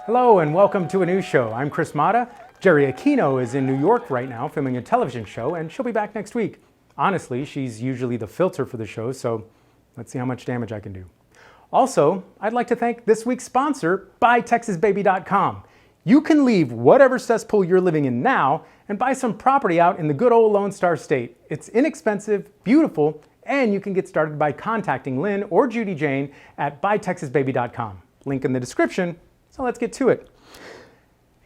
Hello and welcome to a new show. I'm Chris Mata. Jerry Aquino is in New York right now filming a television show, and she'll be back next week. Honestly, she's usually the filter for the show, so let's see how much damage I can do. Also, I'd like to thank this week's sponsor, BuyTexasBaby.com. You can leave whatever cesspool you're living in now and buy some property out in the good old Lone Star State. It's inexpensive, beautiful, and you can get started by contacting Lynn or Judy Jane at BuyTexasBaby.com. Link in the description. So let's get to it.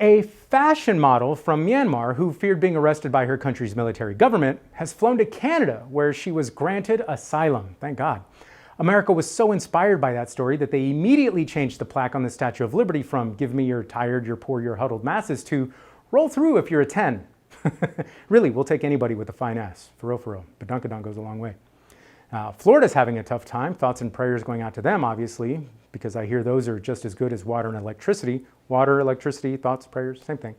A fashion model from Myanmar who feared being arrested by her country's military government has flown to Canada where she was granted asylum. Thank God. America was so inspired by that story that they immediately changed the plaque on the Statue of Liberty from "Give me your tired, your poor, your huddled masses" to "Roll through if you're a 10. Really, we'll take anybody with a fine ass. For real. But Dunkadunk goes a long way. Florida's having a tough time. Thoughts and prayers going out to them, obviously, because I hear those are just as good as water and electricity. Water, electricity, thoughts, prayers, same thing.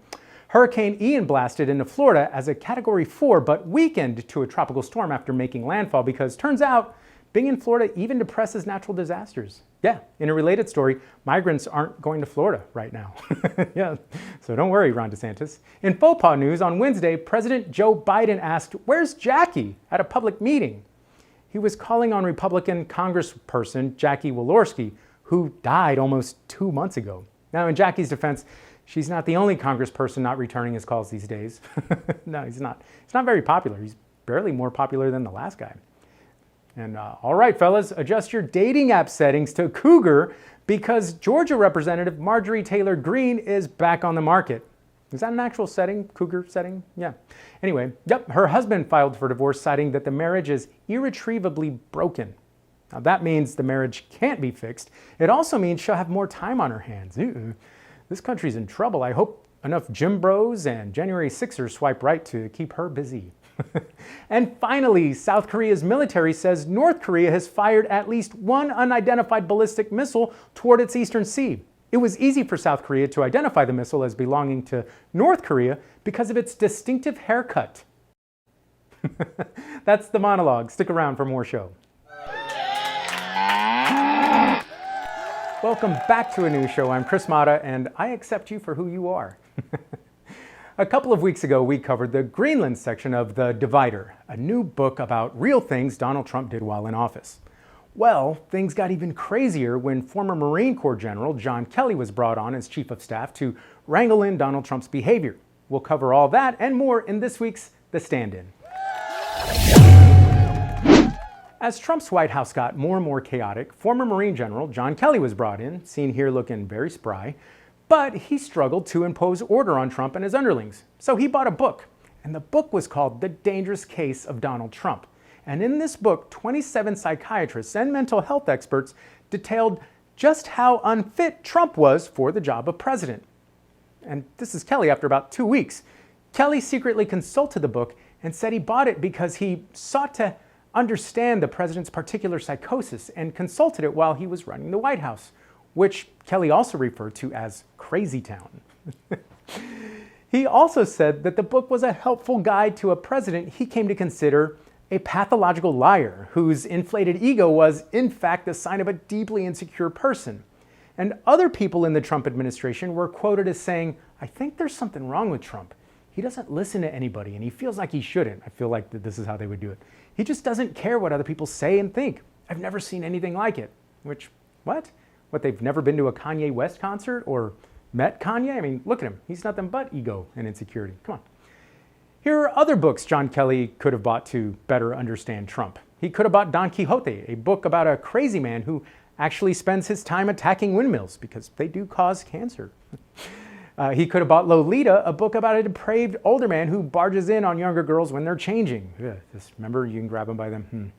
Hurricane Ian blasted into Florida as a Category 4, but weakened to a tropical storm after making landfall because turns out being in Florida even depresses natural disasters. Yeah, in a related story, migrants aren't going to Florida right now. Yeah, so don't worry, Ron DeSantis. In faux pas news, on Wednesday, President Joe Biden asked, "Where's Jackie?" at a public meeting. He was calling on Republican Congressperson Jackie Walorski, who died almost 2 months ago. Now, in Jackie's defense, she's not the only congressperson not returning his calls these days. No, he's not. He's not very popular. He's barely more popular than the last guy. And all right, fellas, adjust your dating app settings to Cougar because Georgia Representative Marjorie Taylor Greene is back on the market. Is that an actual setting? Cougar setting? Yeah. Anyway, her husband filed for divorce, citing that the marriage is irretrievably broken. Now that means the marriage can't be fixed. It also means she'll have more time on her hands. This country's in trouble. I hope enough gym bros and January 6ers swipe right to keep her busy. And finally, South Korea's military says North Korea has fired at least one unidentified ballistic missile toward its eastern sea. It was easy for South Korea to identify the missile as belonging to North Korea because of its distinctive haircut. That's the monologue. Stick around for more show. Welcome back to a new show. I'm Chris Mata, and I accept you for who you are. A couple of weeks ago, we covered the Greenland section of The Divider, a new book about real things Donald Trump did while in office. Well, things got even crazier when former Marine Corps General John Kelly was brought on as Chief of Staff to wrangle in Donald Trump's behavior. We'll cover all that and more in this week's The Stand-In. As Trump's White House got more and more chaotic, former Marine General John Kelly was brought in, seen here looking very spry, but he struggled to impose order on Trump and his underlings. So he bought a book, and the book was called The Dangerous Case of Donald Trump. And in this book, 27 psychiatrists and mental health experts detailed just how unfit Trump was for the job of president. And this is Kelly after about 2 weeks. Kelly secretly consulted the book and said he bought it because he sought to understand the president's particular psychosis and consulted it while he was running the White House, which Kelly also referred to as Crazy Town. He also said that the book was a helpful guide to a president he came to consider a pathological liar whose inflated ego was, in fact, the sign of a deeply insecure person. And other people in the Trump administration were quoted as saying, "I think there's something wrong with Trump. He doesn't listen to anybody, and he feels like he shouldn't." I feel like this is how they would do it. "He just doesn't care what other people say and think. I've never seen anything like it." Which, what? What, they've never been to a Kanye West concert or met Kanye? I mean, look at him. He's nothing but ego and insecurity. Come on. Here are other books John Kelly could have bought to better understand Trump. He could have bought Don Quixote, a book about a crazy man who actually spends his time attacking windmills because they do cause cancer. He could have bought Lolita, a book about a depraved older man who barges in on younger girls when they're changing. Just remember, you can grab them by them.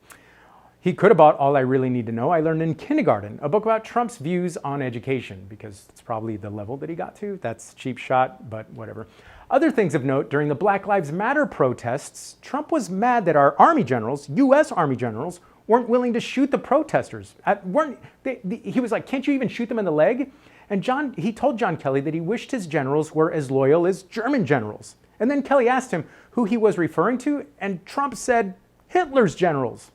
He could have bought All I Really Need to Know, I Learned in Kindergarten, a book about Trump's views on education, because it's probably the level that he got to. That's a cheap shot, but whatever. Other things of note, during the Black Lives Matter protests, Trump was mad that our Army generals, U.S. Army generals, weren't willing to shoot the protesters. He was like, "Can't you even shoot them in the leg?" And he told John Kelly that he wished his generals were as loyal as German generals. And then Kelly asked him who he was referring to, and Trump said, "Hitler's generals."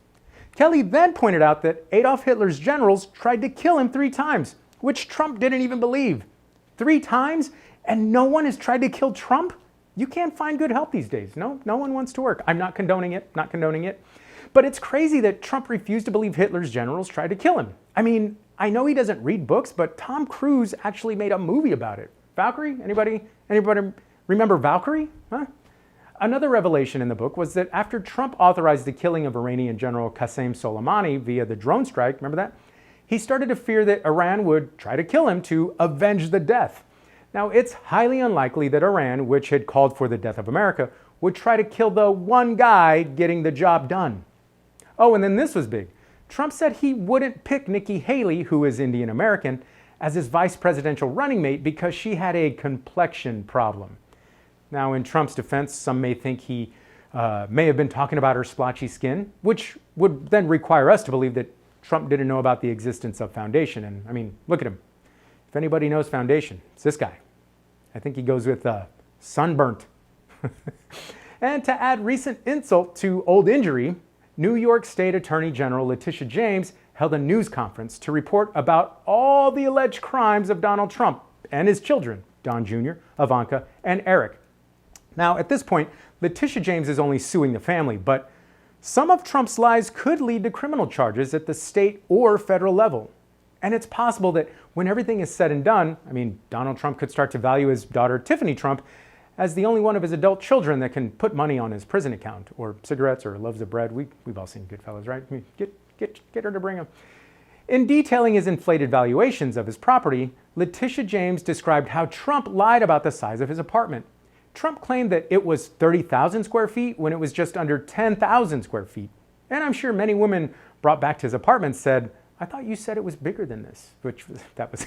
Kelly then pointed out that Adolf Hitler's generals tried to kill him 3 times, which Trump didn't even believe. 3 times, and no one has tried to kill Trump? You can't find good help these days. No one wants to work. I'm not condoning it, not condoning it. But it's crazy that Trump refused to believe Hitler's generals tried to kill him. I mean, I know he doesn't read books, but Tom Cruise actually made a movie about it. Valkyrie? Anybody remember Valkyrie? Huh? Another revelation in the book was that after Trump authorized the killing of Iranian General Qasem Soleimani via the drone strike, remember that? He started to fear that Iran would try to kill him to avenge the death. Now, it's highly unlikely that Iran, which had called for the death of America, would try to kill the one guy getting the job done. Oh, and then this was big. Trump said he wouldn't pick Nikki Haley, who is Indian American, as his vice presidential running mate because she had a complexion problem. Now, in Trump's defense, some may think he may have been talking about her splotchy skin, which would then require us to believe that Trump didn't know about the existence of foundation. And I mean, look at him. If anybody knows foundation, it's this guy. I think he goes with sunburnt. And to add recent insult to old injury, New York State Attorney General Letitia James held a news conference to report about all the alleged crimes of Donald Trump and his children, Don Jr., Ivanka, and Eric. Now, at this point, Letitia James is only suing the family, but some of Trump's lies could lead to criminal charges at the state or federal level. And it's possible that when everything is said and done, I mean, Donald Trump could start to value his daughter, Tiffany Trump, as the only one of his adult children that can put money on his prison account, or cigarettes, or loaves of bread. We've all seen Goodfellas, right? I mean, get her to bring them. In detailing his inflated valuations of his property, Letitia James described how Trump lied about the size of his apartment. Trump claimed that it was 30,000 square feet when it was just under 10,000 square feet. And I'm sure many women brought back to his apartment said, "I thought you said it was bigger than this," that was.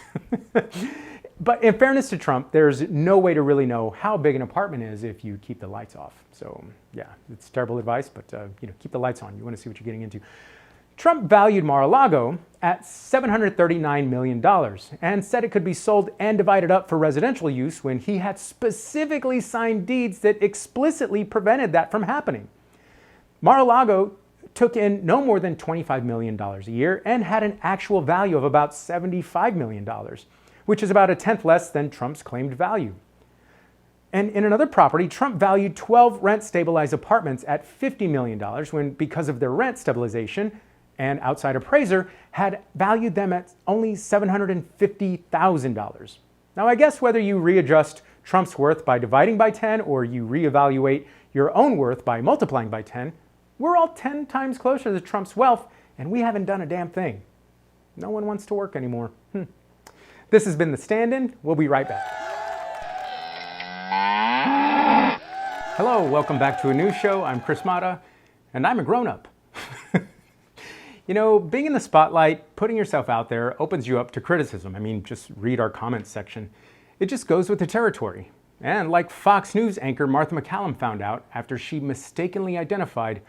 But in fairness to Trump, there's no way to really know how big an apartment is if you keep the lights off. So yeah, it's terrible advice, but keep the lights on. You want to see what you're getting into. Trump valued Mar-a-Lago at $739 million and said it could be sold and divided up for residential use when he had specifically signed deeds that explicitly prevented that from happening. Mar-a-Lago took in no more than $25 million a year and had an actual value of about $75 million, which is about a tenth less than Trump's claimed value. And in another property, Trump valued 12 rent-stabilized apartments at $50 million when, because of their rent stabilization, an outside appraiser had valued them at only $750,000. Now, I guess whether you readjust Trump's worth by dividing by 10 or you reevaluate your own worth by multiplying by 10, we're all 10 times closer to Trump's wealth, and we haven't done a damn thing. No one wants to work anymore. This has been The Stand-In. We'll be right back. Hello, welcome back to a new show. I'm Chris Mata, and I'm a grown-up. Being in the spotlight, putting yourself out there opens you up to criticism. I mean, just read our comments section. It just goes with the territory. And like Fox News anchor Martha McCallum found out after she mistakenly identified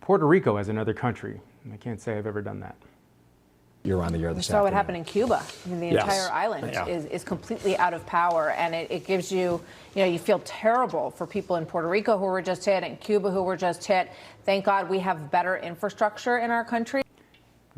Puerto Rico as another country. I can't say I've ever done that. You're on the air this afternoon. We saw what happened in Cuba. I mean, the entire island Yeah. is completely out of power, and it gives you, you feel terrible for people in Puerto Rico who were just hit and Cuba who were just hit. Thank God we have better infrastructure in our country.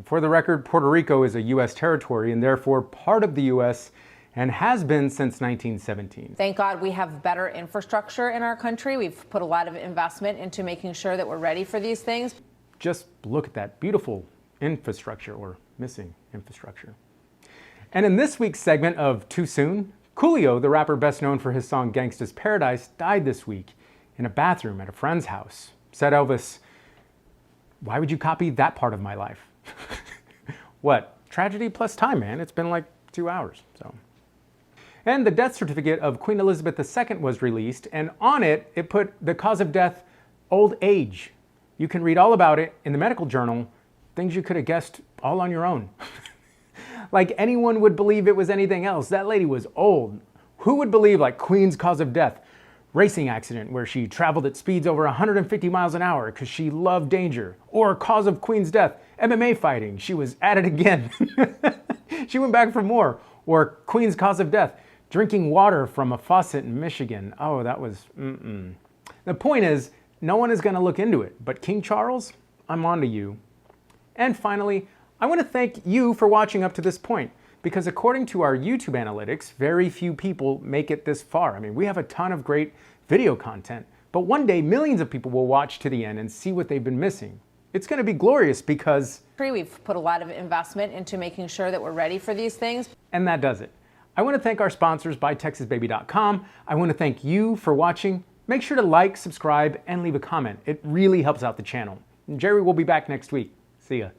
For the record, Puerto Rico is a U.S. territory and therefore part of the U.S. and has been since 1917. Thank God we have better infrastructure in our country. We've put a lot of investment into making sure that we're ready for these things. Just look at that beautiful infrastructure, or missing infrastructure. And in this week's segment of Too Soon, Coolio, the rapper best known for his song Gangsta's Paradise, died this week in a bathroom at a friend's house. Said Elvis, "Why would you copy that part of my life?" What? Tragedy plus time, man. It's been like 2 hours, so. And the death certificate of Queen Elizabeth II was released, and on it, it put the cause of death, old age. You can read all about it in the medical journal, things you could have guessed all on your own. Like anyone would believe it was anything else. That lady was old. Who would believe like Queen's cause of death? Racing accident where she traveled at speeds over 150 miles an hour because she loved danger. Or cause of Queen's death, MMA fighting. She was at it again. She went back for more. Or Queen's cause of death, drinking water from a faucet in Michigan. Oh, that was, The point is, no one is going to look into it. But King Charles, I'm on to you. And finally, I want to thank you for watching up to this point. because according to our YouTube analytics, very few people make it this far. I mean, we have a ton of great video content, but one day millions of people will watch to the end and see what they've been missing. It's going to be glorious because we've put a lot of investment into making sure that we're ready for these things. And that does it. I want to thank our sponsors, BuyTexasBaby.com. I want to thank you for watching. Make sure to like, subscribe, and leave a comment. It really helps out the channel. And Jerry will be back next week. See ya.